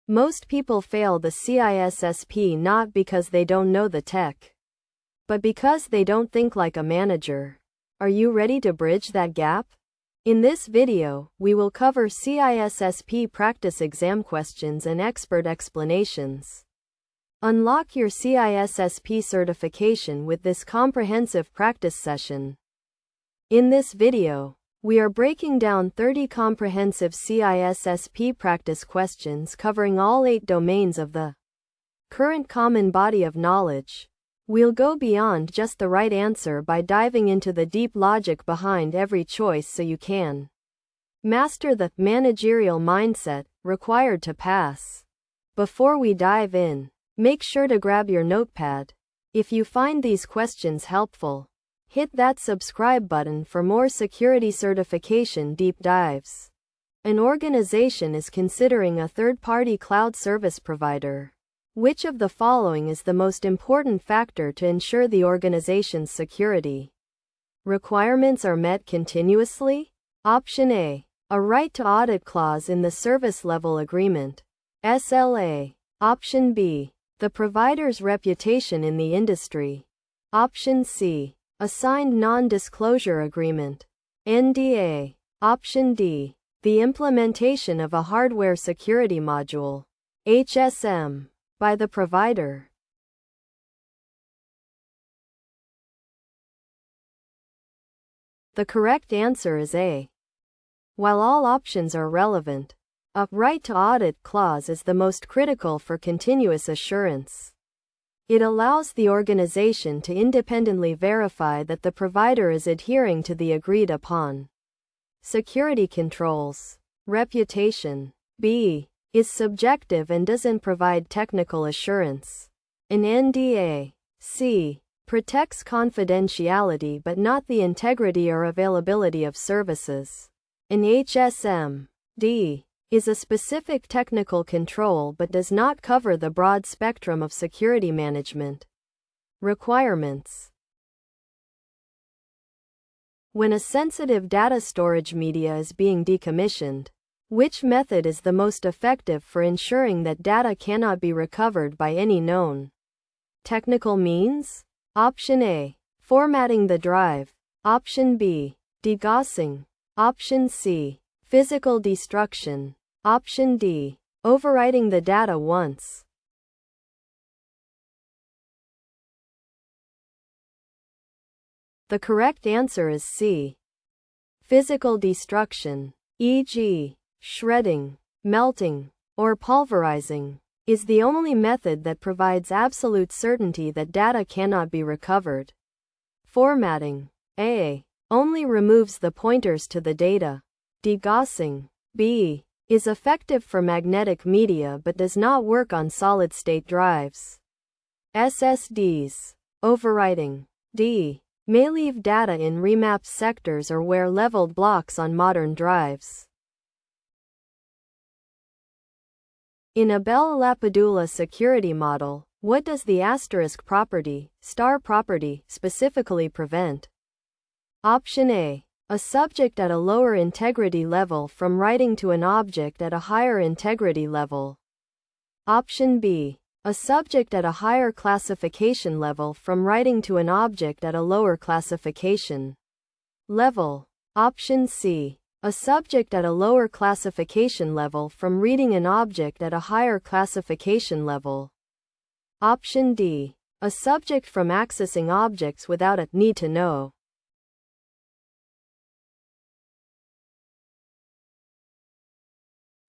Most people fail the CISSP not because they don't know the tech, but because they don't think like a manager. Are you ready to bridge that gap? In this video, we will cover CISSP practice exam questions and expert explanations. Unlock your CISSP certification with this comprehensive practice session. In this video, we are breaking down 30 comprehensive CISSP practice questions covering all 8 domains of the current common body of knowledge. We'll go beyond just the right answer by diving into the deep logic behind every choice so you can master the managerial mindset required to pass. Before we dive in, make sure to grab your notepad. If you find these questions helpful, hit that subscribe button for more security certification deep dives. An organization is considering a third-party cloud service provider. Which of the following is the most important factor to ensure the organization's security requirements are met continuously? Option A. A right to audit clause in the service level agreement. SLA. Option B. The provider's reputation in the industry. Option C. A signed non-disclosure agreement. NDA. Option D. The implementation of a hardware security module. HSM. By the provider. The correct answer is A. While all options are relevant, a right to audit clause is the most critical for continuous assurance. It allows the organization to independently verify that the provider is adhering to the agreed upon security controls. Reputation. B. Is subjective and doesn't provide technical assurance. An NDA. C. Protects confidentiality but not the integrity or availability of services. An HSM. D. Is a specific technical control but does not cover the broad spectrum of security management requirements. When a sensitive data storage media is being decommissioned, which method is the most effective for ensuring that data cannot be recovered by any known technical means? Option A. Formatting the drive. Option B. Degaussing. Option C. Physical destruction. Option D. Overwriting the data once. The correct answer is C. Physical destruction, e.g., shredding, melting, or pulverizing, is the only method that provides absolute certainty that data cannot be recovered. Formatting. A. Only removes the pointers to the data. Degaussing. B. Is effective for magnetic media but does not work on solid-state drives. SSDs. Overwriting. D. May leave data in remapped sectors or wear leveled blocks on modern drives. In a Bell-LaPadula security model, what does the asterisk property, star property, specifically prevent? Option A. A subject at a lower integrity level from writing to an object at a higher integrity level. Option B. A subject at a higher classification level from writing to an object at a lower classification level. Option C. A subject at a lower classification level from reading an object at a higher classification level. Option D. A subject from accessing objects without a need to know.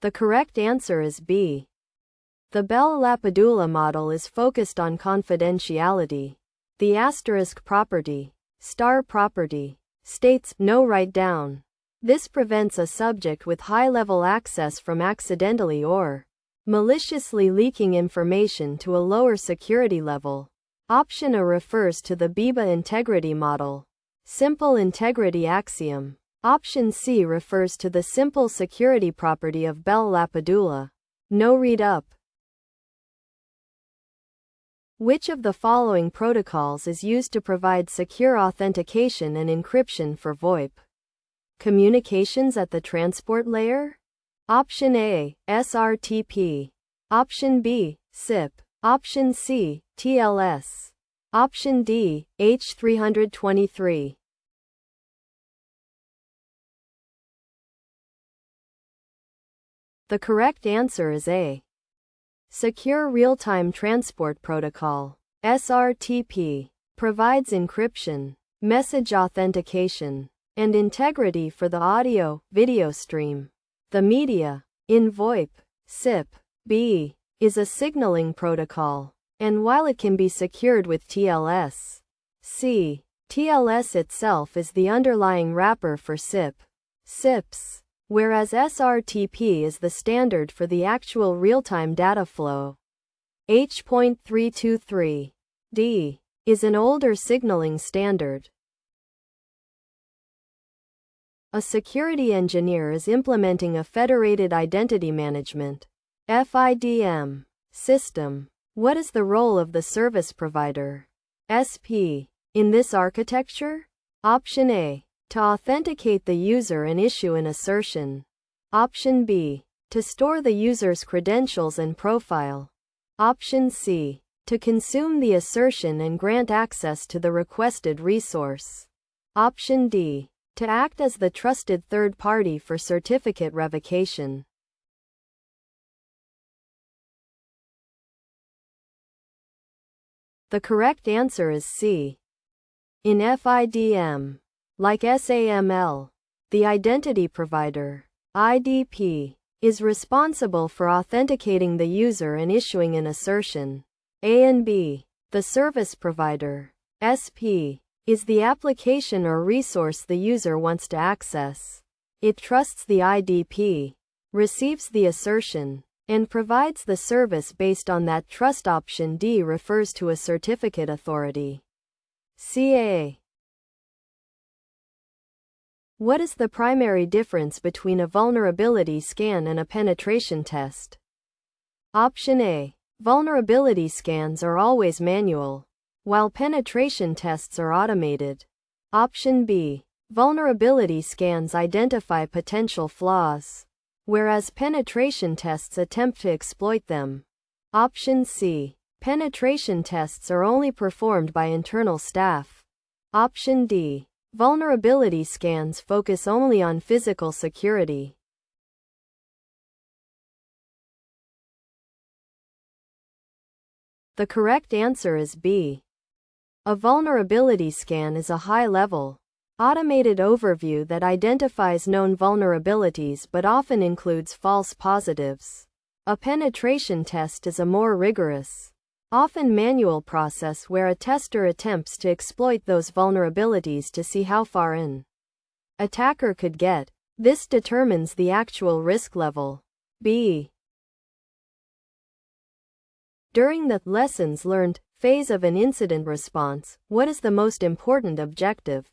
The correct answer is B. The Bell-LaPadula model is focused on confidentiality. The asterisk property, star property, states no write down. This prevents a subject with high-level access from accidentally or maliciously leaking information to a lower security level. Option A refers to the BIBA integrity model. Simple integrity axiom. Option C refers to the simple security property of Bell-LaPadula. No read up. Which of the following protocols is used to provide secure authentication and encryption for VoIP? Communications at the transport layer? Option A, SRTP. Option B, CISSP. Option C, TLS. Option D, H323. The correct answer is A. Secure Real-Time Transport Protocol, SRTP, provides encryption, message authentication, and integrity for the audio-video stream. The media. In VoIP, CISSP. B is a signaling protocol, and while it can be secured with TLS, TLS itself is the underlying wrapper for CISSP, whereas SRTP is the standard for the actual real-time data flow. H.323. D is an older signaling standard. A security engineer is implementing a federated identity management (FIDM) system. What is the role of the service provider (SP) in this architecture? Option A, to authenticate the user and issue an assertion. Option B, to store the user's credentials and profile. Option C, to consume the assertion and grant access to the requested resource. Option D, to act as the trusted third party for certificate revocation. The correct answer is C. In FIDM, like SAML, the identity provider, IDP, is responsible for authenticating the user and issuing an assertion. A and B, the service provider, SP, is the application or resource the user wants to access. It trusts the IDP, receives the assertion, and provides the service based on that trust. Option D refers to a certificate authority. CA. What is the primary difference between a vulnerability scan and a penetration test? Option A. Vulnerability scans are always manual, while penetration tests are automated. Option B. Vulnerability scans identify potential flaws, whereas penetration tests attempt to exploit them. Option C. Penetration tests are only performed by internal staff. Option D. Vulnerability scans focus only on physical security. The correct answer is B. A vulnerability scan is a high-level, automated overview that identifies known vulnerabilities but often includes false positives. A penetration test is a more rigorous, often manual process where a tester attempts to exploit those vulnerabilities to see how far an attacker could get. This determines the actual risk level. B. During the lessons learned phase of an incident response, what is the most important objective?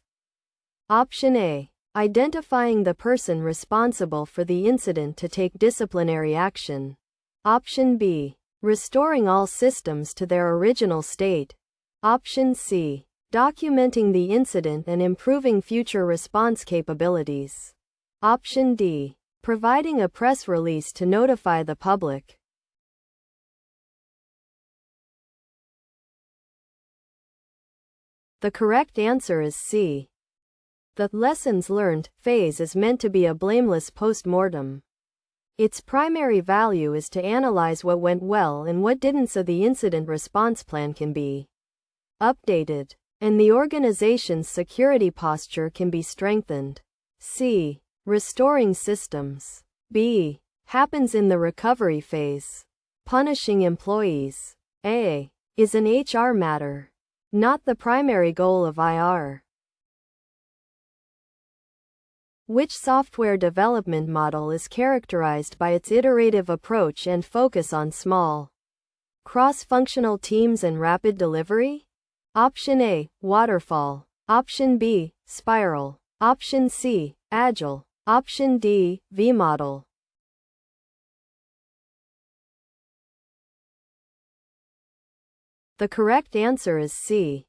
Option A. Identifying the person responsible for the incident to take disciplinary action. Option B. Restoring all systems to their original state. Option C. Documenting the incident and improving future response capabilities. Option D. Providing a press release to notify the public. The correct answer is C. The lessons learned phase is meant to be a blameless post-mortem. Its primary value is to analyze what went well and what didn't so the incident response plan can be updated, and the organization's security posture can be strengthened. C. Restoring systems. B. Happens in the recovery phase. Punishing employees. A. Is an HR matter, not the primary goal of IR. Which software development model is characterized by its iterative approach and focus on small, cross-functional teams and rapid delivery? Option A. Waterfall. Option B. Spiral. Option C. Agile. Option D. V-model. The correct answer is C.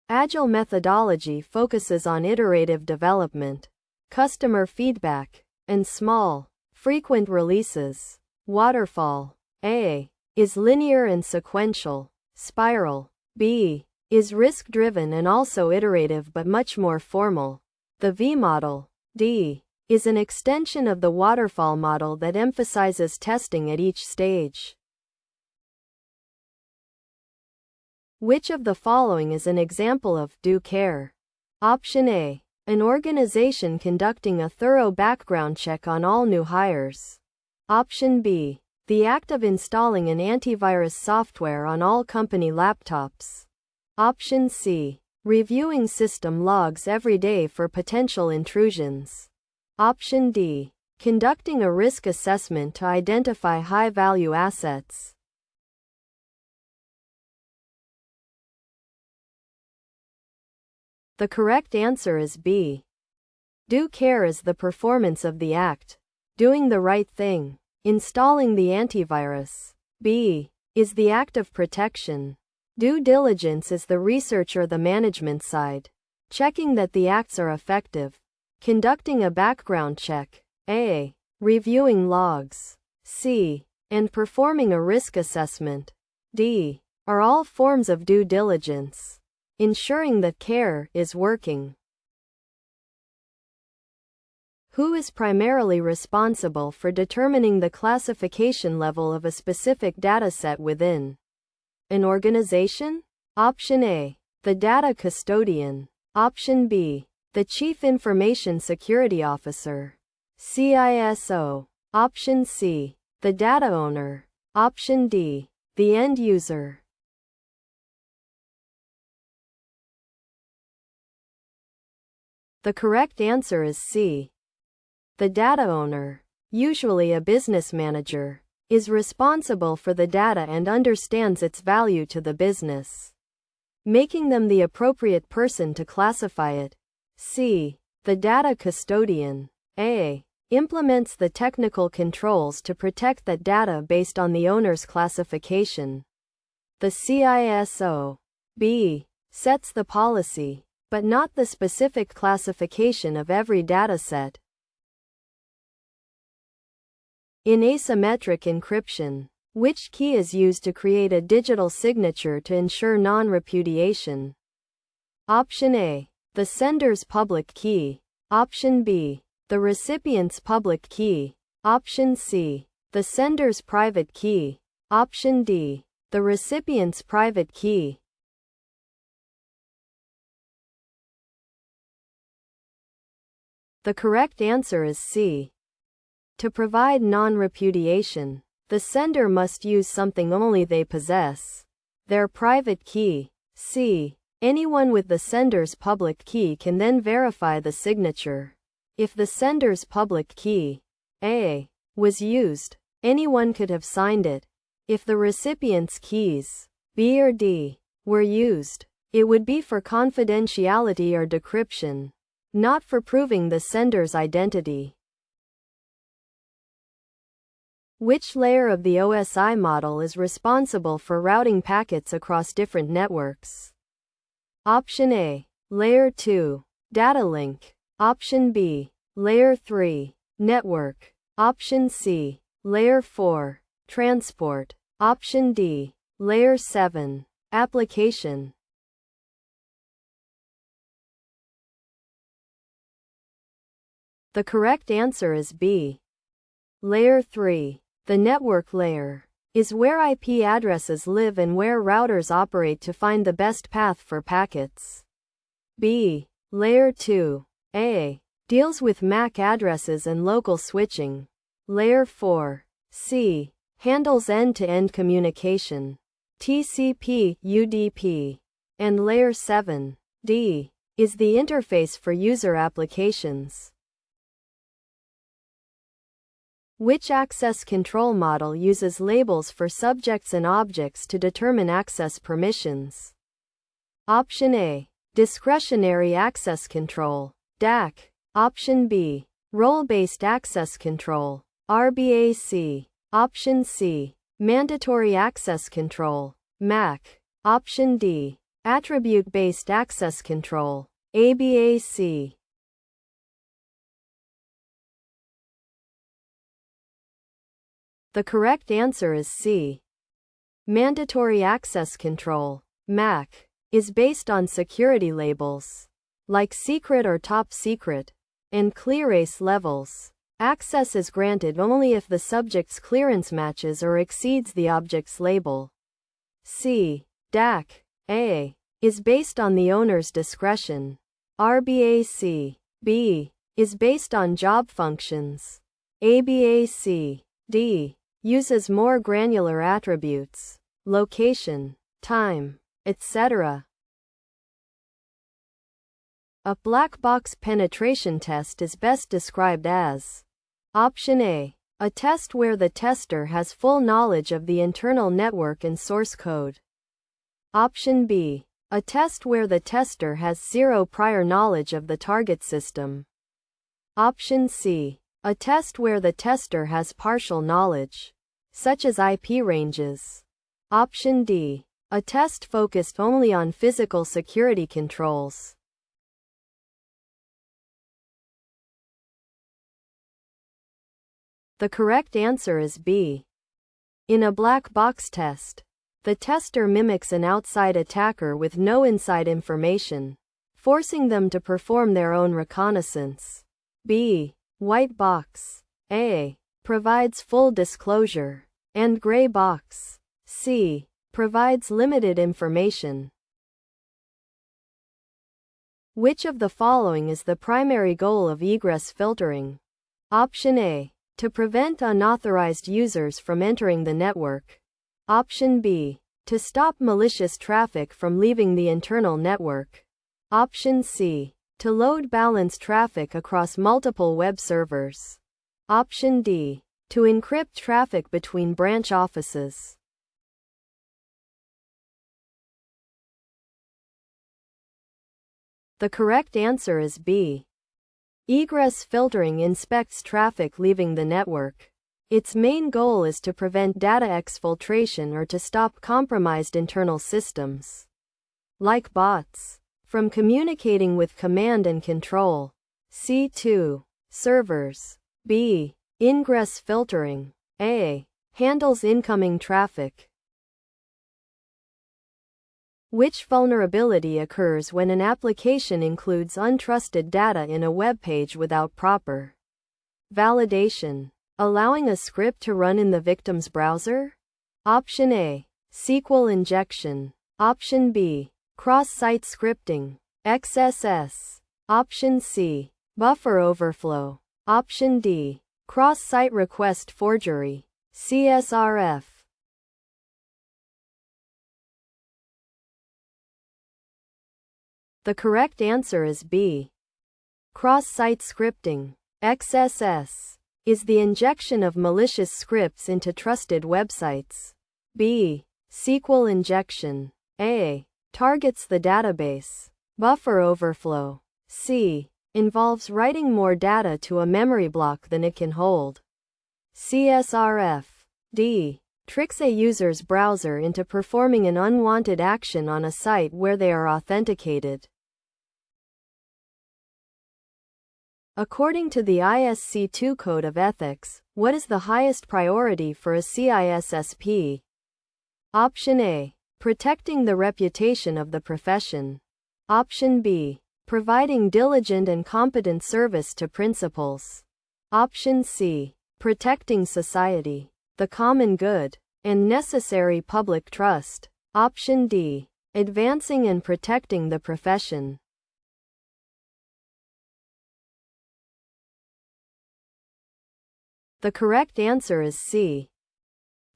Agile methodology focuses on iterative development, customer feedback, and small, frequent releases. Waterfall A. Is linear and sequential, spiral. B. Is risk-driven and also iterative but much more formal, the V model. D. Is an extension of the waterfall model that emphasizes testing at each stage. Which of the following is an example of due care? Option A. An organization conducting a thorough background check on all new hires. Option B. The act of installing an antivirus software on all company laptops. Option C. Reviewing system logs every day for potential intrusions. Option D. Conducting a risk assessment to identify high-value assets. The correct answer is B. Due care is the performance of the act, doing the right thing, installing the antivirus. B. Is the act of protection. Due diligence is the research or the management side, checking that the acts are effective, conducting a background check. A. Reviewing logs. C. And performing a risk assessment. D. Are all forms of due diligence, ensuring that care is working. Who is primarily responsible for determining the classification level of a specific dataset within an organization? Option A. The data custodian. Option B. The Chief Information Security Officer, CISO. Option C. The data owner. Option D. The end user. The correct answer is C. The data owner, usually a business manager, is responsible for the data and understands its value to the business, making them the appropriate person to classify it. C. The data custodian. A. Implements the technical controls to protect that data based on the owner's classification, the CISO. B. Sets the policy, but not the specific classification of every dataset. In asymmetric encryption, which key is used to create a digital signature to ensure non-repudiation? Option A. The sender's public key. Option B. The recipient's public key. Option C. The sender's private key. Option D. The recipient's private key. The correct answer is C. To provide non-repudiation, the sender must use something only they possess, their private key. C. Anyone with the sender's public key can then verify the signature. If the sender's public key, A, was used, anyone could have signed it. If the recipient's keys, B or D, were used, it would be for confidentiality or decryption, not for proving the sender's identity. Which layer of the OSI model is responsible for routing packets across different networks? Option A. Layer 2. Data link. Option B. Layer 3. Network. Option C. Layer 4. Transport. Option D. Layer 7. Application. The correct answer is B. Layer 3. The network layer is where IP addresses live and where routers operate to find the best path for packets. B. Layer 2. A. Deals with MAC addresses and local switching. Layer 4. C. Handles end-to-end communication, TCP, UDP. And Layer 7. D. Is the interface for user applications. Which access control model uses labels for subjects and objects to determine access permissions? Option A. Discretionary access control, DAC. Option B. Role-based access control, RBAC. Option C. Mandatory access control, MAC. Option D. Attribute-based access control, ABAC. The correct answer is C. Mandatory access control, MAC, is based on security labels, like secret or top secret, and clearance levels. Access is granted only if the subject's clearance matches or exceeds the object's label. C. DAC, A, is based on the owner's discretion. RBAC, B, is based on job functions. ABAC, D, uses more granular attributes, location, time, etc. A black box penetration test is best described as Option A, a test where the tester has full knowledge of the internal network and source code. Option B, a test where the tester has zero prior knowledge of the target system. Option C, a test where the tester has partial knowledge, such as IP ranges. Option D, a test focused only on physical security controls. The correct answer is B. In a black box test, the tester mimics an outside attacker with no inside information, forcing them to perform their own reconnaissance. B. White box. A, provides full disclosure, and gray box. C, provides limited information. Which of the following is the primary goal of egress filtering? Option A, to prevent unauthorized users from entering the network. Option B, to stop malicious traffic from leaving the internal network. Option C, to load balance traffic across multiple web servers. Option D, to encrypt traffic between branch offices. The correct answer is B. Egress filtering inspects traffic leaving the network. Its main goal is to prevent data exfiltration or to stop compromised internal systems, like bots, from communicating with command and control. C2. Servers. B. Ingress filtering. A, handles incoming traffic. Which vulnerability occurs when an application includes untrusted data in a web page without proper validation, allowing a script to run in the victim's browser? Option A, SQL injection. Option B, cross-site scripting, XSS. Option C, buffer overflow. Option D, cross-site request forgery, CSRF. The correct answer is B. Cross-site scripting, XSS, is the injection of malicious scripts into trusted websites. B. SQL injection. A, targets the database. Buffer overflow. C, involves writing more data to a memory block than it can hold. CSRF. D, tricks a user's browser into performing an unwanted action on a site where they are authenticated. According to the ISC2 Code of Ethics, what is the highest priority for a CISSP? Option A, protecting the reputation of the profession. Option B, providing diligent and competent service to principals. Option C, protecting society, the common good, and necessary public trust. Option D, advancing and protecting the profession. The correct answer is C.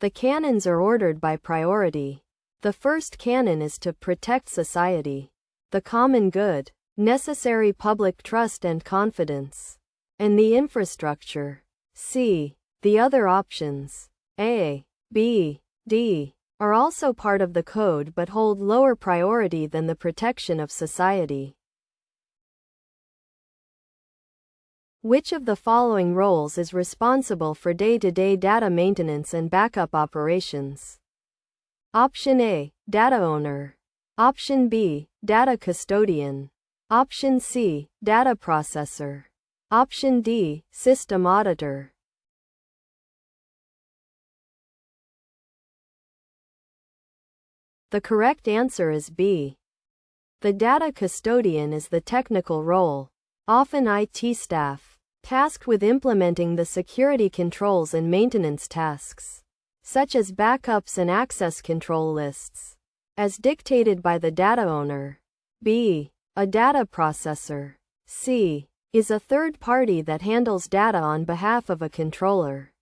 The canons are ordered by priority. The first canon is to protect society, the common good, necessary public trust and confidence, and the infrastructure. C. The other options, A, B, D, are also part of the code but hold lower priority than the protection of society. Which of the following roles is responsible for day-to-day data maintenance and backup operations? Option A, data owner. Option B, data custodian. Option C, data processor. Option D, system auditor. The correct answer is B. The data custodian is the technical role, often IT staff, tasked with implementing the security controls and maintenance tasks, such as backups and access control lists, as dictated by the data owner. B. A data processor. C. Is a third party that handles data on behalf of a controller.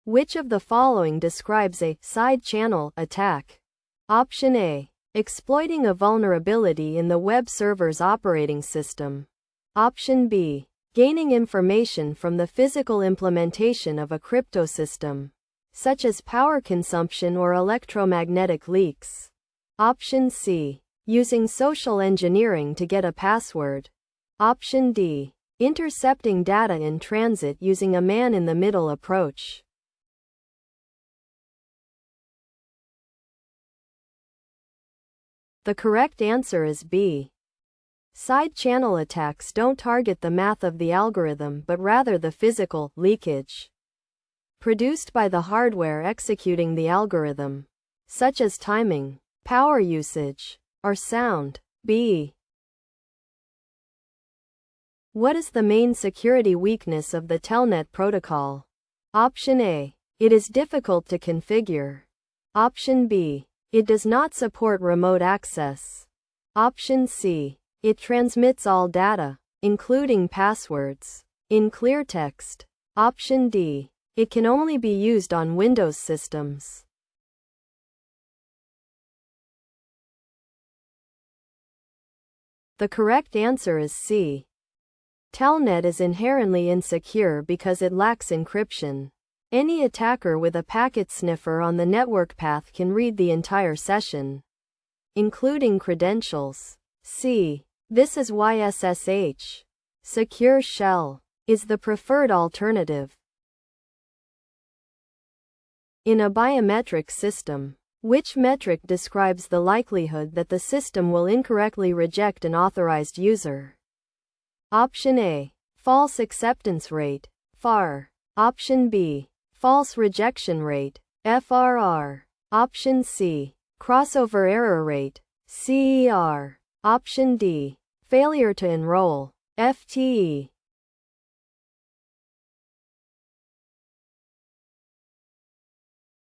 Which of the following describes a side channel attack? Option A. Exploiting a vulnerability in the web server's operating system. Option B. Gaining information from the physical implementation of a crypto system, such as power consumption or electromagnetic leaks. Option C. Using social engineering to get a password. Option D. Intercepting data in transit using a man-in-the-middle approach. The correct answer is B. Side channel attacks don't target the math of the algorithm but rather the physical leakage produced by the hardware executing the algorithm, such as timing, power usage, or sound. B. What is the main security weakness of the Telnet protocol? Option A. It is difficult to configure. Option B. It does not support remote access. Option C. It transmits all data, including passwords, in clear text. Option D. It can only be used on Windows systems. The correct answer is C. Telnet is inherently insecure because it lacks encryption. Any attacker with a packet sniffer on the network path can read the entire session, including credentials. C. This is why SSH, secure shell, is the preferred alternative. In a biometric system, which metric describes the likelihood that the system will incorrectly reject an authorized user? Option A. False acceptance rate, FAR. Option B. False rejection rate, FRR. Option C. Crossover error rate, CER. Option D. Failure to enroll, FTE.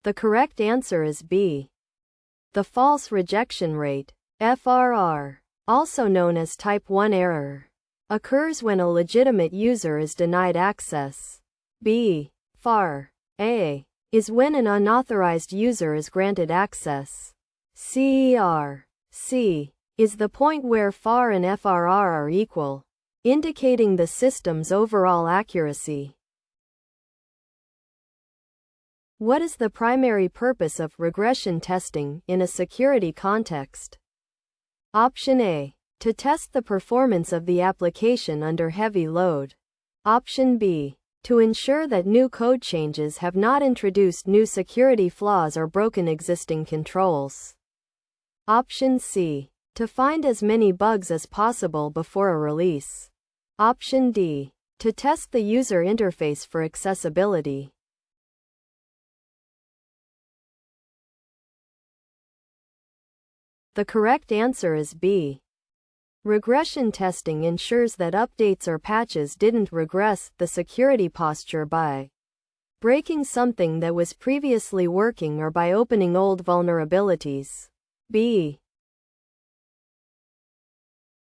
The correct answer is B. The false rejection rate, FRR, also known as type 1 error, occurs when a legitimate user is denied access. B. FAR. A. Is when an unauthorized user is granted access. CER. C. Is the point where FAR and FRR are equal, indicating the system's overall accuracy. What is the primary purpose of regression testing in a security context? Option A. To test the performance of the application under heavy load. Option B. To ensure that new code changes have not introduced new security flaws or broken existing controls. Option C. To find as many bugs as possible before a release. Option D. To test the user interface for accessibility. The correct answer is B. Regression testing ensures that updates or patches didn't regress the security posture by breaking something that was previously working or by opening old vulnerabilities. B.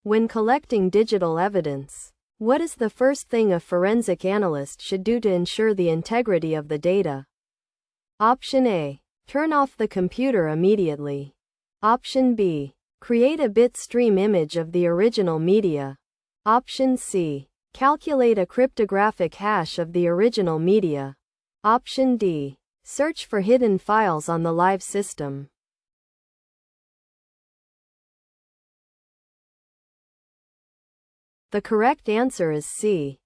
When collecting digital evidence, what is the first thing a forensic analyst should do to ensure the integrity of the data? Option A. Turn off the computer immediately. Option B. Create a bit stream image of the original media. Option C. Calculate a cryptographic hash of the original media. Option D. Search for hidden files on the live system. The correct answer is C.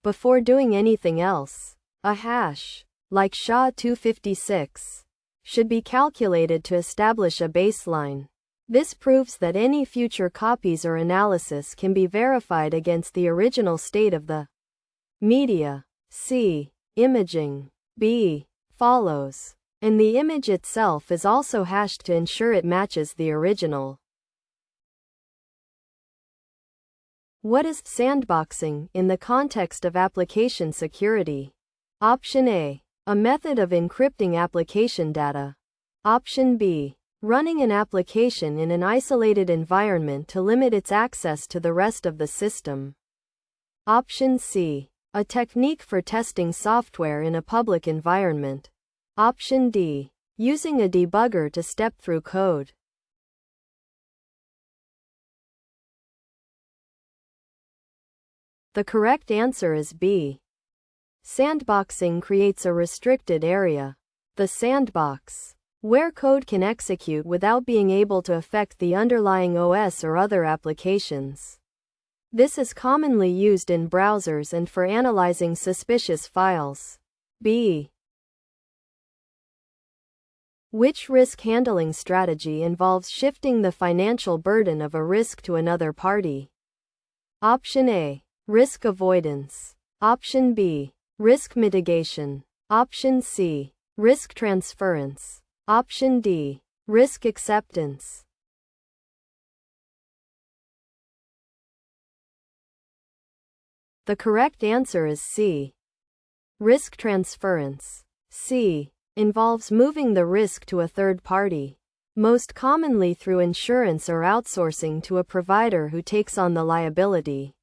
Before doing anything else, a hash, like SHA-256, should be calculated to establish a baseline. This proves that any future copies or analysis can be verified against the original state of the media. C. Imaging. B. Follows. and the image itself is also hashed to ensure it matches the original. What is sandboxing in the context of application security? Option A. A method of encrypting application data. Option B. Running an application in an isolated environment to limit its access to the rest of the system. Option C. A technique for testing software in a public environment. Option D. Using a debugger to step through code. The correct answer is B. Sandboxing creates a restricted area. The sandbox, where code can execute without being able to affect the underlying OS or other applications. This is commonly used in browsers and for analyzing suspicious files. B. Which risk handling strategy involves shifting the financial burden of a risk to another party? Option A. Risk avoidance. Option B. Risk mitigation. Option C. Risk transference. Option D. Risk acceptance. The correct answer is C. Risk transference. C. Involves moving the risk to a third party, most commonly through insurance or outsourcing to a provider who takes on the liability.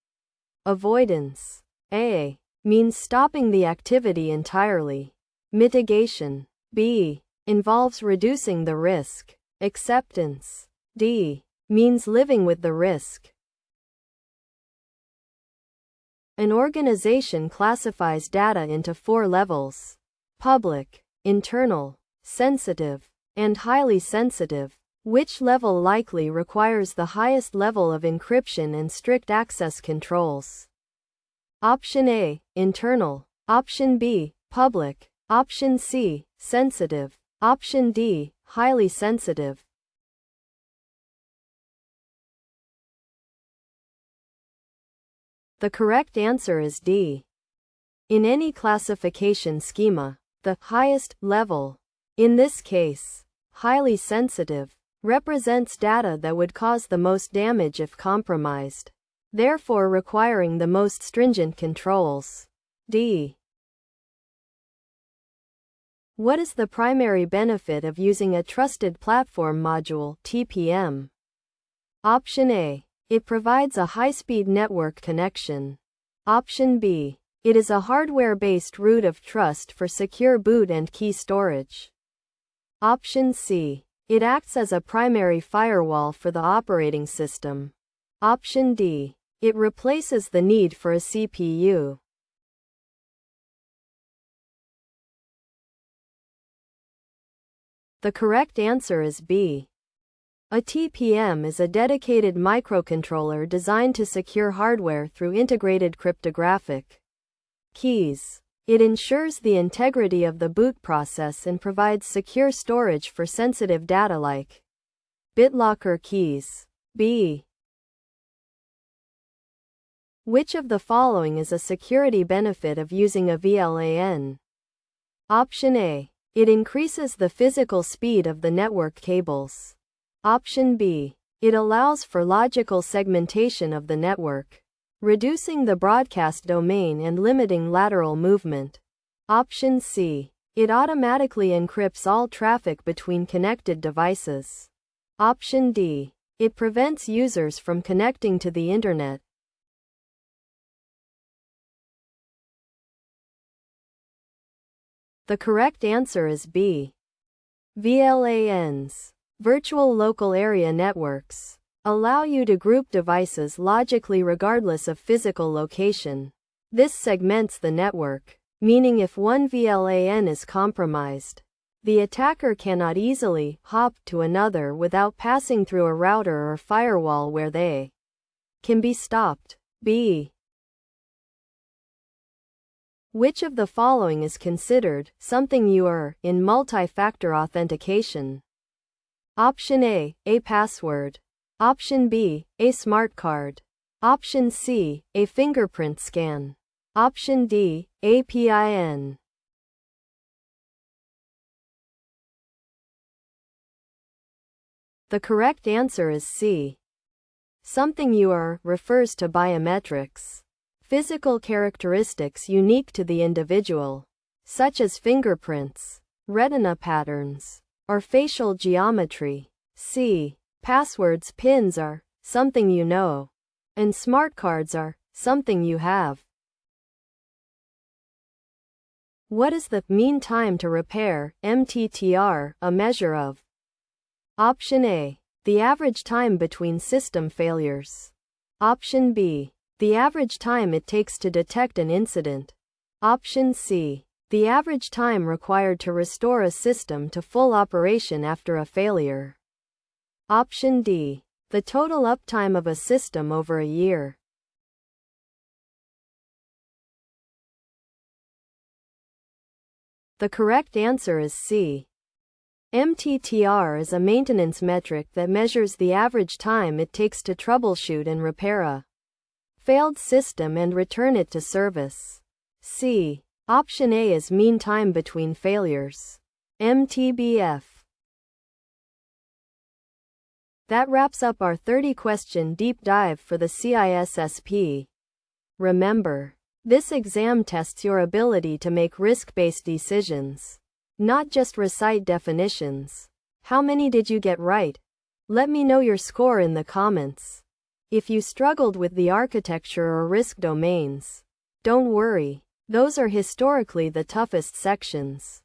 Avoidance. A. Means stopping the activity entirely. Mitigation. B. Involves reducing the risk. Acceptance. D. Means living with the risk. An organization classifies data into 4 levels: public, internal, sensitive, and highly sensitive. Which level likely requires the highest level of encryption and strict access controls? Option A. Internal. Option B. Public. Option C. Sensitive. Option D. Highly sensitive. The correct answer is D. In any classification schema, the highest level, in this case, highly sensitive, represents data that would cause the most damage if compromised, therefore requiring the most stringent controls. D. What is the primary benefit of using a Trusted Platform Module (TPM)? Option A. It provides a high-speed network connection. Option B. It is a hardware-based root of trust for secure boot and key storage. Option C. It acts as a primary firewall for the operating system. Option D. It replaces the need for a CPU. The correct answer is B. A TPM is a dedicated microcontroller designed to secure hardware through integrated cryptographic keys. It ensures the integrity of the boot process and provides secure storage for sensitive data like BitLocker keys. B. Which of the following is a security benefit of using a VLAN? Option A. It increases the physical speed of the network cables. Option B. It allows for logical segmentation of the network, reducing the broadcast domain and limiting lateral movement. Option C. It automatically encrypts all traffic between connected devices. Option D. It prevents users from connecting to the internet. The correct answer is B. VLANs, virtual local area networks, allow you to group devices logically regardless of physical location. This segments the network, meaning if one VLAN is compromised, the attacker cannot easily hop to another without passing through a router or firewall where they can be stopped. B. Which of the following is considered something you are in multi-factor authentication? Option A. A password. Option B. A smart card. Option C. A fingerprint scan. Option D. A PIN. The correct answer is C. Something you are refers to biometrics, physical characteristics unique to the individual, such as fingerprints, retina patterns, or facial geometry. C. Passwords, pins are something you know, and smart cards are something you have. What is the mean time to repair, MTTR, a measure of? Option A. The average time between system failures. Option B. The average time it takes to detect an incident. Option C. The average time required to restore a system to full operation after a failure. Option D. The total uptime of a system over a year. The correct answer is C. MTTR is a maintenance metric that measures the average time it takes to troubleshoot and repair a failed system and return it to service. C. Option A is mean time between failures. MTBF. That wraps up our 30-question deep dive for the CISSP. Remember, this exam tests your ability to make risk-based decisions, not just recite definitions. How many did you get right? Let me know your score in the comments. If you struggled with the architecture or risk domains, don't worry, those are historically the toughest sections.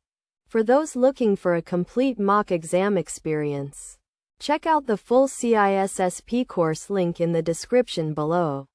For those looking for a complete mock exam experience, check out the full CISSP course link in the description below.